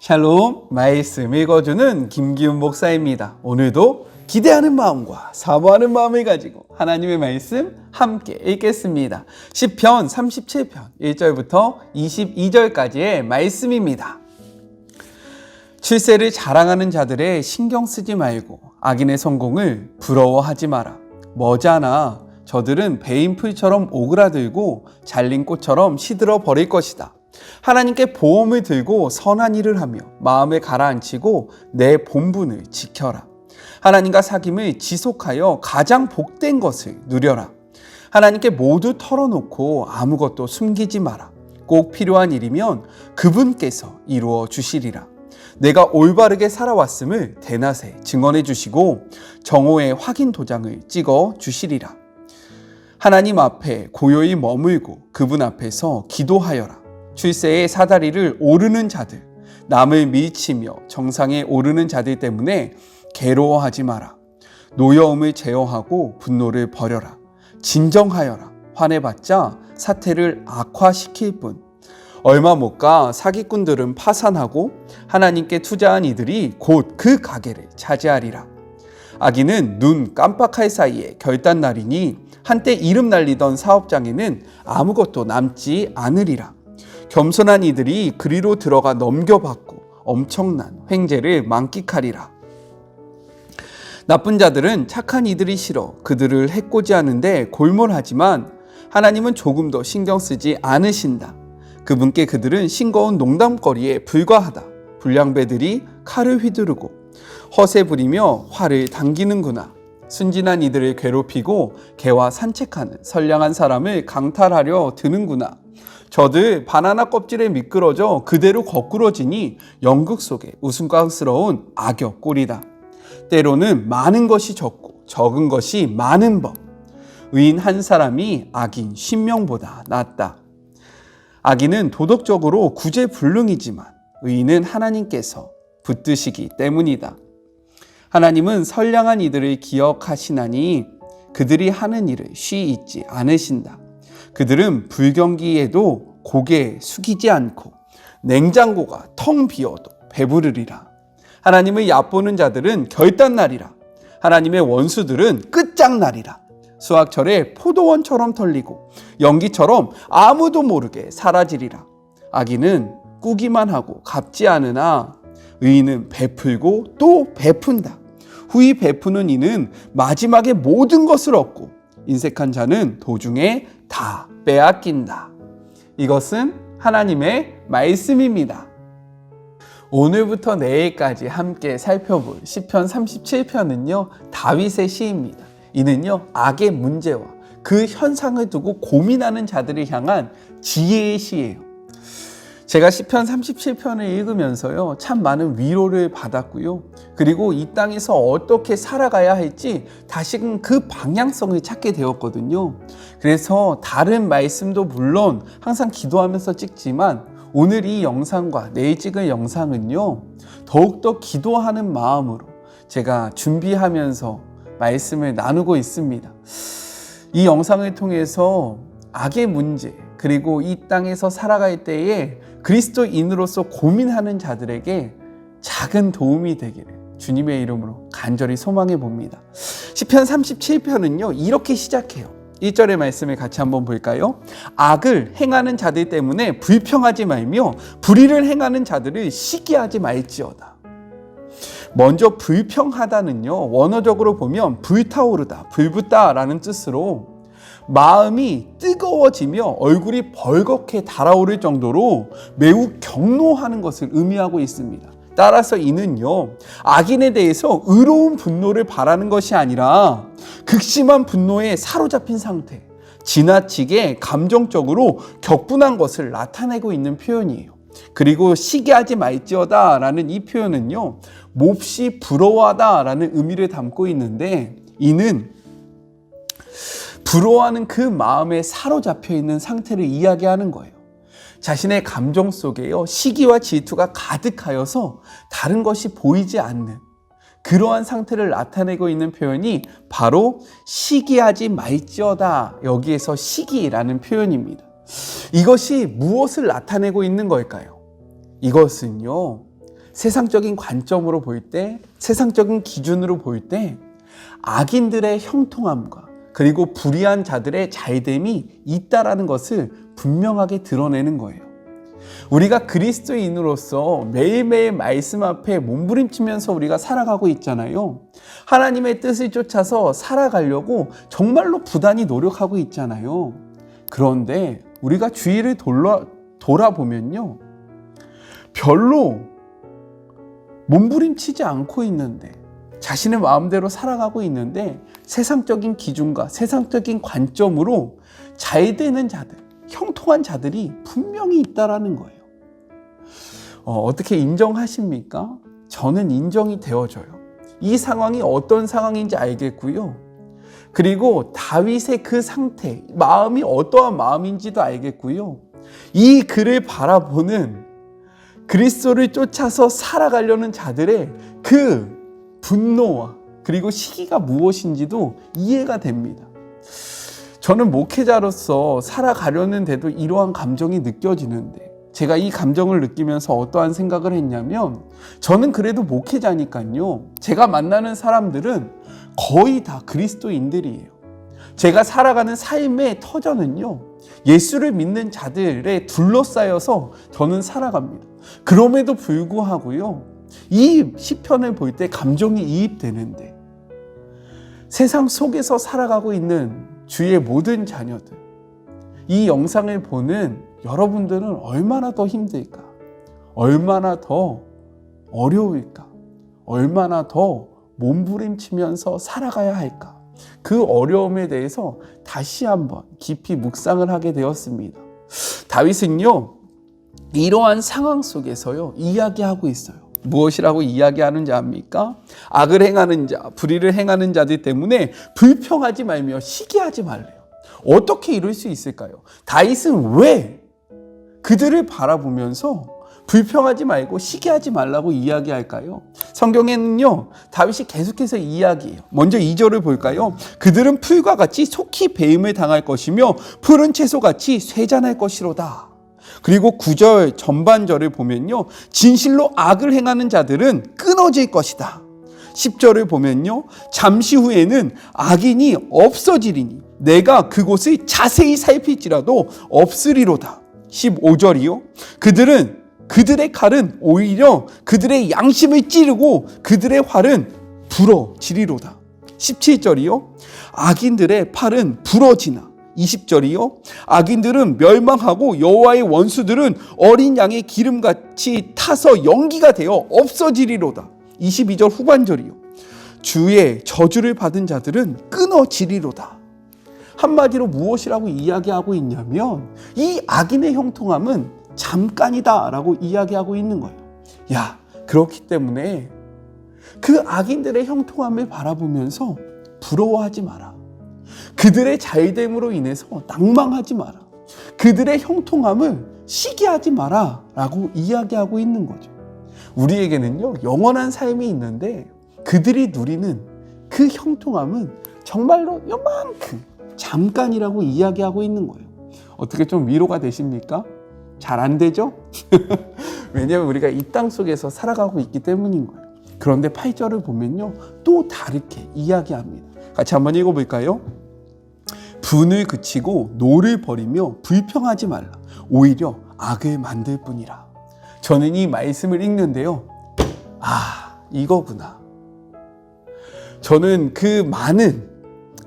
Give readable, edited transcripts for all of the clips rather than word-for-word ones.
샬롬, 말씀 읽어주는 김기훈 목사입니다. 오늘도 기대하는 마음과 사모하는 마음을 가지고 하나님의 말씀 함께 읽겠습니다. 시편 37편 1절부터 22절까지의 말씀입니다. 출세를 자랑하는 자들의 신경 쓰지 말고 악인의 성공을 부러워하지 마라. 머지않아 저들은 베인 풀처럼 오그라들고 잘린 꽃처럼 시들어 버릴 것이다. 하나님께 보험을 들고 선한 일을 하며 마음을 가라앉히고 내 본분을 지켜라. 하나님과 사귐을 지속하여 가장 복된 것을 누려라. 하나님께 모두 털어놓고 아무것도 숨기지 마라. 꼭 필요한 일이면 그분께서 이루어 주시리라. 내가 올바르게 살아왔음을 대낮에 증언해 주시고 정오에 확인 도장을 찍어 주시리라. 하나님 앞에 고요히 머물고 그분 앞에서 기도하여라. 출세의 사다리를 오르는 자들, 남을 밀치며 정상에 오르는 자들 때문에 괴로워하지 마라. 노여움을 제어하고 분노를 버려라. 진정하여라. 화내봤자 사태를 악화시킬 뿐. 얼마 못 가 사기꾼들은 파산하고 하나님께 투자한 이들이 곧 그 가게를 차지하리라. 악인은 눈 깜빡할 사이에 결단날이니 한때 이름 날리던 사업장에는 아무것도 남지 않으리라. 겸손한 이들이 그리로 들어가 넘겨받고 엄청난 횡재를 만끽하리라. 나쁜 자들은 착한 이들이 싫어 그들을 해코지하는데 골몰하지만 하나님은 조금 더 신경 쓰지 않으신다. 그분께 그들은 싱거운 농담거리에 불과하다. 불량배들이 칼을 휘두르고 허세 부리며 활을 당기는구나. 순진한 이들을 괴롭히고 개와 산책하는 선량한 사람을 강탈하려 드는구나. 저들 바나나 껍질에 미끄러져 그대로 거꾸러지니 연극 속에 우스꽝스러운 악역 꼴이다. 때로는 많은 것이 적고 적은 것이 많은 법. 의인 한 사람이 악인 10명보다 낫다. 악인은 도덕적으로 구제불능이지만 의인은 하나님께서 붙드시기 때문이다. 하나님은 선량한 이들을 기억하시나니 그들이 하는 일을 쉬 있지 않으신다. 그들은 불경기에도 고개 숙이지 않고 냉장고가 텅 비어도 배부르리라. 하나님을 얕보는 자들은 결단날이라. 하나님의 원수들은 끝장날이라. 수확철에 포도원처럼 털리고 연기처럼 아무도 모르게 사라지리라. 악인은 꾸기만 하고 갚지 않으나 의인은 베풀고 또 베푼다. 후히 베푸는 이는 마지막에 모든 것을 얻고 인색한 자는 도중에 다 빼앗긴다. 이것은 하나님의 말씀입니다. 오늘부터 내일까지 함께 살펴볼 시편 37편은요 다윗의 시입니다. 이는요 악의 문제와 그 현상을 두고 고민하는 자들을 향한 지혜의 시예요. 제가 시편 37편을 읽으면서요 참 많은 위로를 받았고요. 그리고 이 땅에서 어떻게 살아가야 할지 다시금 그 방향성을 찾게 되었거든요. 그래서 다른 말씀도 물론 항상 기도하면서 찍지만 오늘 이 영상과 내일 찍을 영상은요 더욱더 기도하는 마음으로 제가 준비하면서 말씀을 나누고 있습니다. 이 영상을 통해서 악의 문제 그리고 이 땅에서 살아갈 때에 그리스도인으로서 고민하는 자들에게 작은 도움이 되기를 주님의 이름으로 간절히 소망해 봅니다. 시편 37편은요 이렇게 시작해요. 1절의 말씀을 같이 한번 볼까요? 악을 행하는 자들 때문에 불평하지 말며 불의를 행하는 자들을 시기하지 말지어다. 먼저 불평하다는요 원어적으로 보면 불타오르다, 불붙다 라는 뜻으로 마음이 뜨거워지며 얼굴이 벌겋게 달아오를 정도로 매우 경노하는 것을 의미하고 있습니다. 따라서 이는요 악인에 대해서 의로운 분노를 바라는 것이 아니라 극심한 분노에 사로잡힌 상태, 지나치게 감정적으로 격분한 것을 나타내고 있는 표현이에요. 그리고 시기하지 말지어다 라는 이 표현은요 몹시 부러워하다 라는 의미를 담고 있는데 이는 부러워하는 그 마음에 사로잡혀 있는 상태를 이야기하는 거예요. 자신의 감정 속에요 시기와 질투가 가득하여서 다른 것이 보이지 않는 그러한 상태를 나타내고 있는 표현이 바로 시기하지 말지어다. 여기에서 시기라는 표현입니다. 이것이 무엇을 나타내고 있는 걸까요? 이것은요 세상적인 관점으로 볼 때, 세상적인 기준으로 볼 때 악인들의 형통함과 그리고 불의한 자들의 잘됨이 있다라는 것을 분명하게 드러내는 거예요. 우리가 그리스도인으로서 매일매일 말씀 앞에 몸부림치면서 우리가 살아가고 있잖아요. 하나님의 뜻을 쫓아서 살아가려고 정말로 부단히 노력하고 있잖아요. 그런데 우리가 주위를 돌아보면요, 별로 몸부림치지 않고 있는데, 자신의 마음대로 살아가고 있는데 세상적인 기준과 세상적인 관점으로 잘 되는 자들, 형통한 자들이 분명히 있다라는 거예요. 어떻게 인정하십니까? 저는 인정이 되어져요. 이 상황이 어떤 상황인지 알겠고요. 그리고 다윗의 그 상태, 마음이 어떠한 마음인지도 알겠고요. 이 글을 바라보는 그리스도를 쫓아서 살아가려는 자들의 그 분노와 그리고 시기가 무엇인지도 이해가 됩니다. 저는 목회자로서 살아가려는데도 이러한 감정이 느껴지는데, 제가 이 감정을 느끼면서 어떠한 생각을 했냐면, 저는 그래도 목회자니까요, 제가 만나는 사람들은 거의 다 그리스도인들이에요. 제가 살아가는 삶의 터전은요, 예수를 믿는 자들에 둘러싸여서 저는 살아갑니다. 그럼에도 불구하고요, 이 시편을 볼 때 감정이 이입되는데, 세상 속에서 살아가고 있는 주의 모든 자녀들, 이 영상을 보는 여러분들은 얼마나 더 힘들까? 얼마나 더 어려울까? 얼마나 더 몸부림치면서 살아가야 할까? 그 어려움에 대해서 다시 한번 깊이 묵상을 하게 되었습니다. 다윗은요, 이러한 상황 속에서요, 이야기하고 있어요. 무엇이라고 이야기하는지 압니까? 악을 행하는 자, 불의를 행하는 자들 때문에 불평하지 말며 시기하지 말래요. 어떻게 이룰 수 있을까요? 다윗은 왜 그들을 바라보면서 불평하지 말고 시기하지 말라고 이야기할까요? 성경에는요, 다윗이 계속해서 이야기해요. 먼저 2절을 볼까요? 그들은 풀과 같이 속히 배임을 당할 것이며 푸른 채소같이 쇠잔할 것이로다. 그리고 9절 전반절을 보면요, 진실로 악을 행하는 자들은 끊어질 것이다. 10절을 보면요, 잠시 후에는 악인이 없어지리니 내가 그곳을 자세히 살필지라도 없으리로다. 15절이요, 그들의 칼은 오히려 그들의 양심을 찌르고 그들의 활은 부러지리로다. 17절이요, 악인들의 팔은 부러지나. 20절이요, 악인들은 멸망하고 여호와의 원수들은 어린 양의 기름같이 타서 연기가 되어 없어지리로다. 22절 후반절이요, 주의 저주를 받은 자들은 끊어지리로다. 한마디로 무엇이라고 이야기하고 있냐면, 이 악인의 형통함은 잠깐이다 라고 이야기하고 있는 거예요. 그렇기 때문에 그 악인들의 형통함을 바라보면서 부러워하지 마라. 그들의 잘됨으로 인해서 낭망하지 마라. 그들의 형통함을 시기하지 마라 라고 이야기하고 있는 거죠. 우리에게는요, 영원한 삶이 있는데 그들이 누리는 그 형통함은 정말로 요만큼 잠깐이라고 이야기하고 있는 거예요. 어떻게 좀 위로가 되십니까? 잘 안 되죠? 왜냐하면 우리가 이 땅 속에서 살아가고 있기 때문인 거예요. 그런데 8절을 보면요, 또 다르게 이야기합니다. 같이 한번 읽어볼까요? 분을 그치고 노를 버리며 불평하지 말라. 오히려 악을 만들 뿐이라. 저는 이 말씀을 읽는데요, 이거구나. 저는 그 많은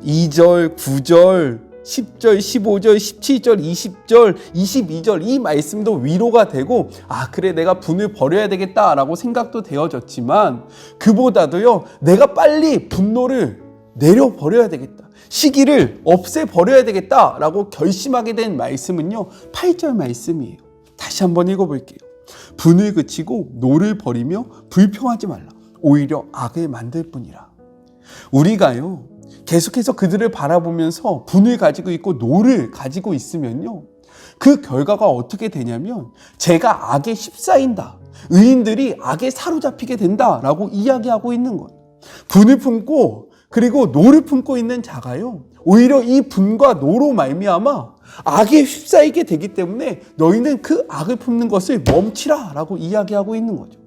2절, 9절, 10절, 15절, 17절, 20절, 22절 이 말씀도 위로가 되고, 그래, 내가 분을 버려야 되겠다라고 생각도 되어졌지만, 그보다도요, 내가 빨리 분노를 내려버려야 되겠다, 시기를 없애버려야 되겠다라고 결심하게 된 말씀은요, 8절 말씀이에요. 다시 한번 읽어볼게요. 분을 그치고 노를 버리며 불평하지 말라. 오히려 악을 만들 뿐이라. 우리가요, 계속해서 그들을 바라보면서 분을 가지고 있고 노를 가지고 있으면요, 그 결과가 어떻게 되냐면 제가 악에 휩싸인다, 의인들이 악에 사로잡히게 된다라고 이야기하고 있는 거예요. 분을 품고 그리고 노를 품고 있는 자가요, 오히려 이 분과 노로 말미암아 악에 휩싸이게 되기 때문에 너희는 그 악을 품는 것을 멈추라 라고 이야기하고 있는 거죠.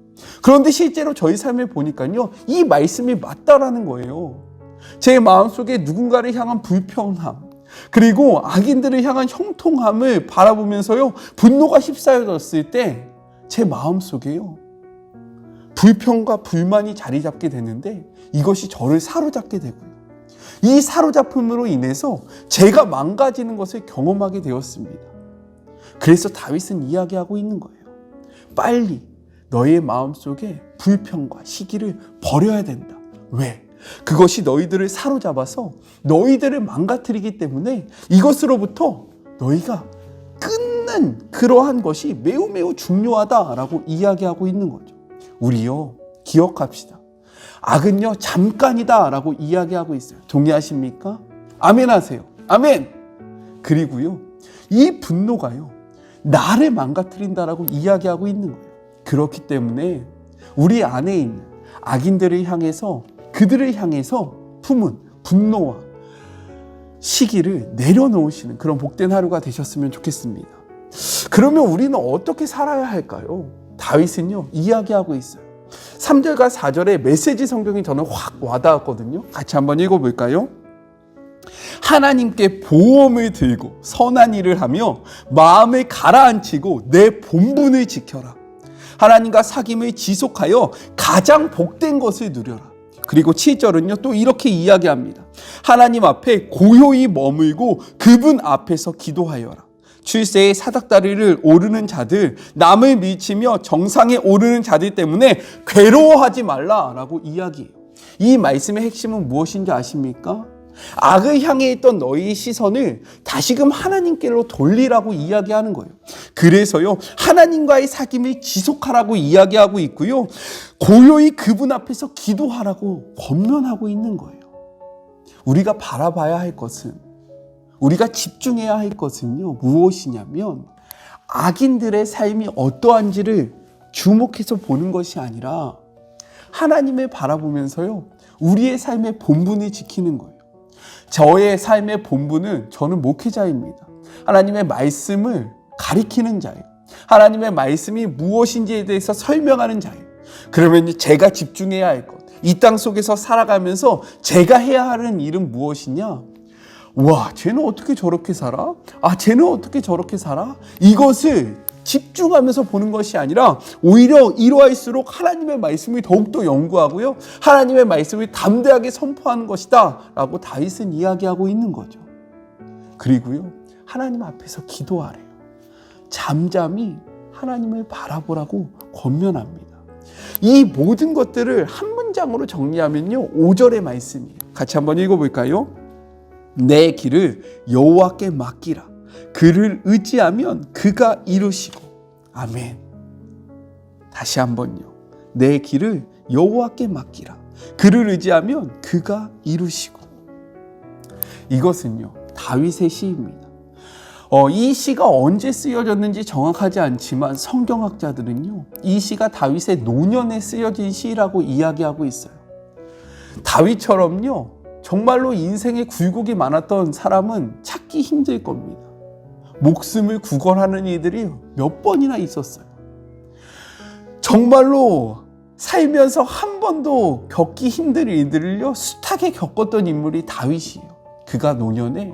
그런데 실제로 저희 삶을 보니까요, 이 말씀이 맞다라는 거예요. 제 마음속에 누군가를 향한 불평함, 그리고 악인들을 향한 형통함을 바라보면서요, 분노가 휩싸여졌을 때 제 마음속에요, 불평과 불만이 자리 잡게 되는데 이것이 저를 사로잡게 되고요. 이 사로잡힘으로 인해서 제가 망가지는 것을 경험하게 되었습니다. 그래서 다윗은 이야기하고 있는 거예요. 빨리 너의 마음속에 불평과 시기를 버려야 된다. 왜? 그것이 너희들을 사로잡아서 너희들을 망가뜨리기 때문에 이것으로부터 너희가 끊는 그러한 것이 매우 매우 중요하다라고 이야기하고 있는 거죠. 우리요, 기억합시다. 악은요, 잠깐이다라고 이야기하고 있어요. 동의하십니까? 아멘 하세요. 아멘! 그리고요, 이 분노가요, 나를 망가뜨린다라고 이야기하고 있는 거예요. 그렇기 때문에 우리 안에 있는 악인들을 향해서, 그들을 향해서 품은 분노와 시기를 내려놓으시는 그런 복된 하루가 되셨으면 좋겠습니다. 그러면 우리는 어떻게 살아야 할까요? 다윗은요, 이야기하고 있어요. 3절과 4절의 메시지 성경이 저는 확 와닿았거든요. 같이 한번 읽어볼까요? 하나님께 보험을 들고 선한 일을 하며 마음을 가라앉히고 내 본분을 지켜라. 하나님과 사귐을 지속하여 가장 복된 것을 누려라. 그리고 7절은요, 또 이렇게 이야기합니다. 하나님 앞에 고요히 머물고 그분 앞에서 기도하여라. 출세의 사닥다리를 오르는 자들, 남을 밀치며 정상에 오르는 자들 때문에 괴로워하지 말라라고 이야기해요. 이 말씀의 핵심은 무엇인지 아십니까? 악을 향해 있던 너희의 시선을 다시금 하나님께로 돌리라고 이야기하는 거예요. 그래서요, 하나님과의 사귐을 지속하라고 이야기하고 있고요, 고요히 그분 앞에서 기도하라고 권면하고 있는 거예요. 우리가 바라봐야 할 것은, 우리가 집중해야 할 것은요, 무엇이냐면 악인들의 삶이 어떠한지를 주목해서 보는 것이 아니라 하나님을 바라보면서요, 우리의 삶의 본분을 지키는 거예요. 저의 삶의 본분은, 저는 목회자입니다. 하나님의 말씀을 가리키는 자예요. 하나님의 말씀이 무엇인지에 대해서 설명하는 자예요. 그러면 제가 집중해야 할 것, 이 땅 속에서 살아가면서 제가 해야 하는 일은 무엇이냐? 와, 쟤는 어떻게 저렇게 살아? 아, 쟤는 어떻게 저렇게 살아? 이것을 집중하면서 보는 것이 아니라 오히려 이러할수록 하나님의 말씀을 더욱더 연구하고요, 하나님의 말씀을 담대하게 선포하는 것이다 라고 다윗은 이야기하고 있는 거죠. 그리고요, 하나님 앞에서 기도하래요. 잠잠히 하나님을 바라보라고 권면합니다. 이 모든 것들을 한 문장으로 정리하면요, 5절의 말씀이에요. 같이 한번 읽어볼까요? 내 길을 여호와께 맡기라. 그를 의지하면 그가 이루시고. 아멘. 다시 한번요. 내 길을 여호와께 맡기라. 그를 의지하면 그가 이루시고. 이것은요, 다윗의 시입니다. 이 시가 언제 쓰여졌는지 정확하지 않지만 성경학자들은요, 이 시가 다윗의 노년에 쓰여진 시라고 이야기하고 있어요. 다윗처럼요, 정말로 인생에 굴곡이 많았던 사람은 찾기 힘들 겁니다. 목숨을 구걸하는 이들이 몇 번이나 있었어요. 정말로 살면서 한 번도 겪기 힘든 일들을요, 숱하게 겪었던 인물이 다윗이에요. 그가 노년에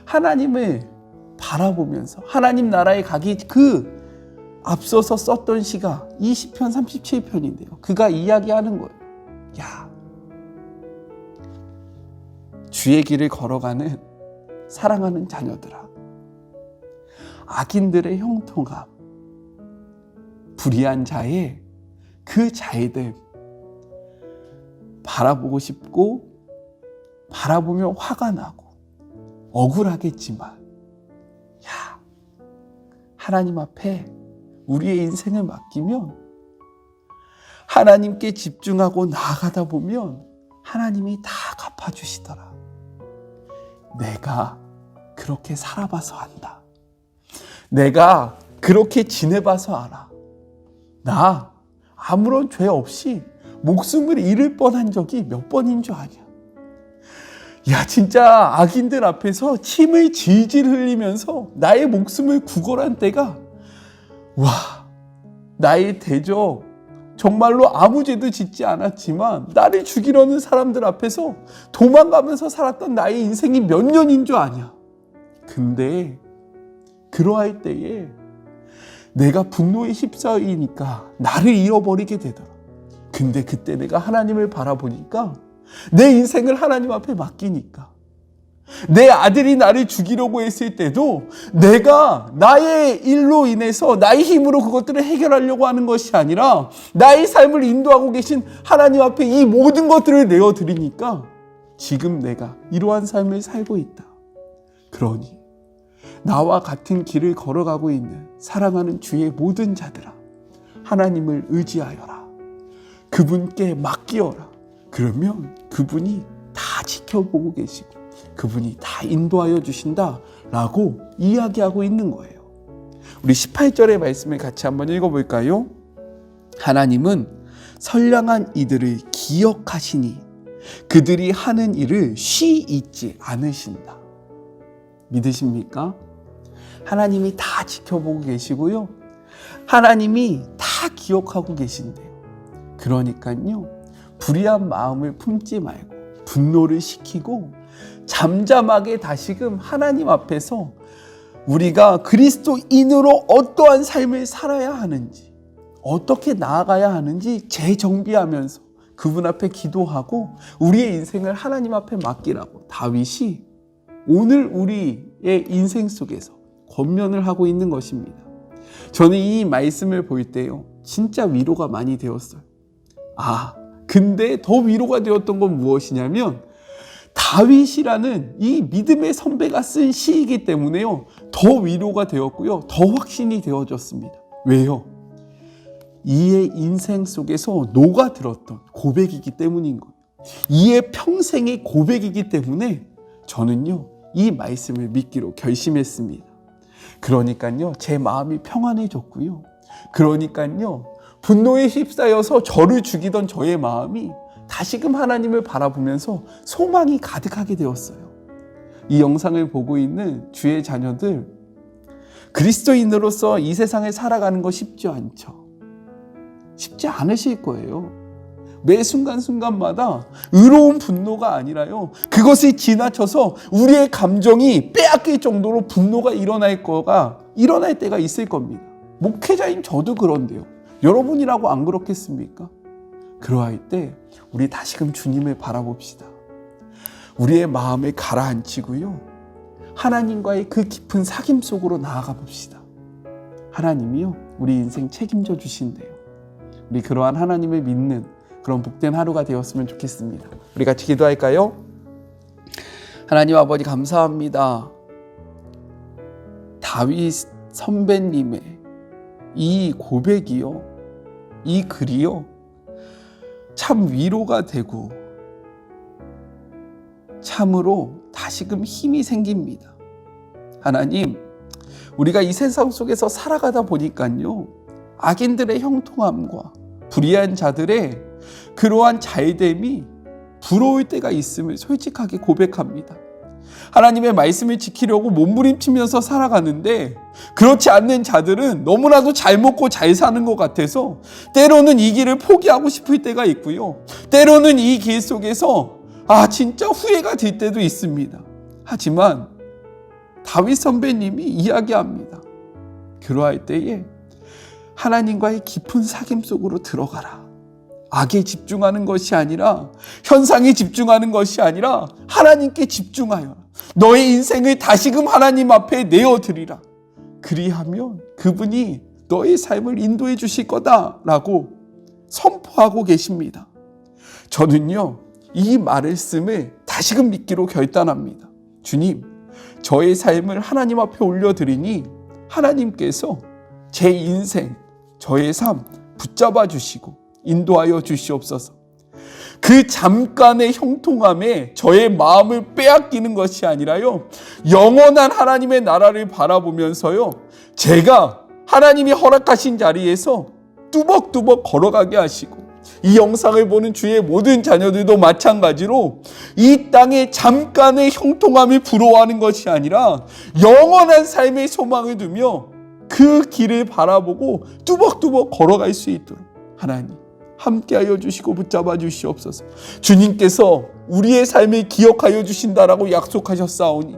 하나님을 바라보면서 하나님 나라에 가기 앞서서 썼던 시가 이 시편 37편인데요. 그가 이야기하는 거예요. 야, 주의 길을 걸어가는 사랑하는 자녀들아, 악인들의 형통함, 불의한 자의 그 자애들 바라보고 싶고, 바라보면 화가 나고 억울하겠지만, 야, 하나님 앞에 우리의 인생을 맡기면, 하나님께 집중하고 나아가다 보면 하나님이 다 갚아주시더라. 내가 그렇게 살아봐서 안다. 내가 그렇게 지내봐서 알아. 나 아무런 죄 없이 목숨을 잃을 뻔한 적이 몇 번인 줄 아냐. 야, 진짜 악인들 앞에서 침을 질질 흘리면서 나의 목숨을 구걸한 때가, 와, 나의 대적 정말로 아무 죄도 짓지 않았지만 나를 죽이려는 사람들 앞에서 도망가면서 살았던 나의 인생이 몇 년인 줄 아냐. 근데 그러할 때에 내가 분노에 휩싸이니까 나를 잃어버리게 되더라. 근데 그때 내가 하나님을 바라보니까 내 인생을 하나님 앞에 맡기니까 내 아들이 나를 죽이려고 했을 때도 내가 나의 일로 인해서 나의 힘으로 그것들을 해결하려고 하는 것이 아니라 나의 삶을 인도하고 계신 하나님 앞에 이 모든 것들을 내어드리니까 지금 내가 이러한 삶을 살고 있다. 그러니 나와 같은 길을 걸어가고 있는 사랑하는 주의 모든 자들아, 하나님을 의지하여라. 그분께 맡기어라. 그러면 그분이 다 지켜보고 계시고 그분이 다 인도하여 주신다라고 이야기하고 있는 거예요. 우리 18절의 말씀을 같이 한번 읽어볼까요? 하나님은 선량한 이들을 기억하시니 그들이 하는 일을 쉬 잊지 않으신다. 믿으십니까? 하나님이 다 지켜보고 계시고요. 하나님이 다 기억하고 계신대요. 그러니까요, 불의한 마음을 품지 말고 분노를 식히고 잠잠하게 다시금 하나님 앞에서 우리가 그리스도인으로 어떠한 삶을 살아야 하는지, 어떻게 나아가야 하는지 재정비하면서 그분 앞에 기도하고 우리의 인생을 하나님 앞에 맡기라고 다윗이 오늘 우리의 인생 속에서 권면을 하고 있는 것입니다. 저는 이 말씀을 볼 때요, 진짜 위로가 많이 되었어요. 근데 더 위로가 되었던 건 무엇이냐면 다윗이라는 이 믿음의 선배가 쓴 시이기 때문에요, 더 위로가 되었고요, 더 확신이 되어졌습니다. 왜요? 이의 인생 속에서 녹아들었던 고백이기 때문인 거예요. 이의 평생의 고백이기 때문에 저는요, 이 말씀을 믿기로 결심했습니다. 그러니까요, 제 마음이 평안해졌고요. 그러니까요, 분노에 휩싸여서 저를 죽이던 저의 마음이 다시금 하나님을 바라보면서 소망이 가득하게 되었어요. 이 영상을 보고 있는 주의 자녀들, 그리스도인으로서 이 세상을 살아가는 거 쉽지 않죠. 쉽지 않으실 거예요. 매 순간순간마다 의로운 분노가 아니라요, 그것을 지나쳐서 우리의 감정이 빼앗길 정도로 분노가 일어날 때가 있을 겁니다. 목회자인 저도 그런데요. 여러분이라고 안 그렇겠습니까? 그러할 때 우리 다시금 주님을 바라봅시다. 우리의 마음을 가라앉히고요, 하나님과의 그 깊은 사귐 속으로 나아가 봅시다. 하나님이요, 우리 인생 책임져 주신대요. 우리 그러한 하나님을 믿는 그런 복된 하루가 되었으면 좋겠습니다. 우리 같이 기도할까요? 하나님 아버지, 감사합니다. 다윗 선배님의 이 고백이요, 이 글이요, 참 위로가 되고 참으로 다시금 힘이 생깁니다. 하나님, 우리가 이 세상 속에서 살아가다 보니까요, 악인들의 형통함과 불의한 자들의 그러한 잘됨이 부러울 때가 있음을 솔직하게 고백합니다. 하나님의 말씀을 지키려고 몸부림치면서 살아가는데 그렇지 않는 자들은 너무나도 잘 먹고 잘 사는 것 같아서 때로는 이 길을 포기하고 싶을 때가 있고요, 때로는 이 길 속에서 진짜 후회가 될 때도 있습니다. 하지만 다윗 선배님이 이야기합니다. 그러할 때에 하나님과의 깊은 사귐 속으로 들어가라. 악에 집중하는 것이 아니라, 현상에 집중하는 것이 아니라 하나님께 집중하여 너의 인생을 다시금 하나님 앞에 내어드리라. 그리하면 그분이 너의 삶을 인도해 주실 거다라고 선포하고 계십니다. 저는요, 이 말씀을 다시금 믿기로 결단합니다. 주님, 저의 삶을 하나님 앞에 올려드리니 하나님께서 제 인생, 저의 삶 붙잡아 주시고 인도하여 주시옵소서. 그 잠깐의 형통함에 저의 마음을 빼앗기는 것이 아니라요, 영원한 하나님의 나라를 바라보면서요, 제가 하나님이 허락하신 자리에서 뚜벅뚜벅 걸어가게 하시고, 이 영상을 보는 주의 모든 자녀들도 마찬가지로 이 땅에 잠깐의 형통함을 부러워하는 것이 아니라 영원한 삶의 소망을 두며 그 길을 바라보고 뚜벅뚜벅 걸어갈 수 있도록 하나님 함께하여 주시고 붙잡아 주시옵소서. 주님께서 우리의 삶을 기억하여 주신다라고 약속하셨사오니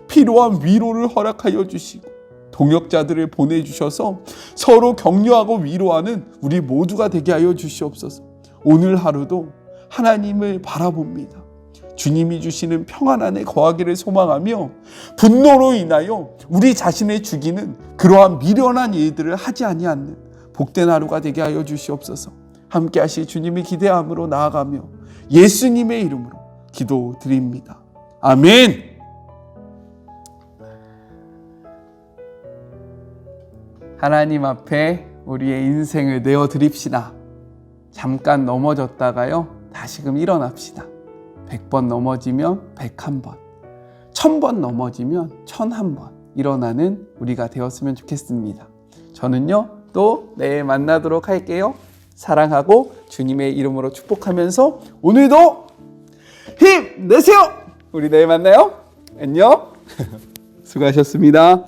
필요한 위로를 허락하여 주시고 동역자들을 보내주셔서 서로 격려하고 위로하는 우리 모두가 되게 하여 주시옵소서. 오늘 하루도 하나님을 바라봅니다. 주님이 주시는 평안 안에 거하기를 소망하며 분노로 인하여 우리 자신을 죽이는 그러한 미련한 일들을 하지 아니하는 복된 하루가 되게 하여 주시옵소서. 함께 하실 주님이 기대함으로 나아가며 예수님의 이름으로 기도드립니다. 아멘. 하나님 앞에 우리의 인생을 내어드립시다. 잠깐 넘어졌다가요, 다시금 일어납시다. 100번 넘어지면 101번, 1000번 넘어지면 1001번 일어나는 우리가 되었으면 좋겠습니다. 저는요, 또 내일 만나도록 할게요. 사랑하고 주님의 이름으로 축복하면서 오늘도 힘내세요. 우리 내일 만나요. 안녕. 수고하셨습니다.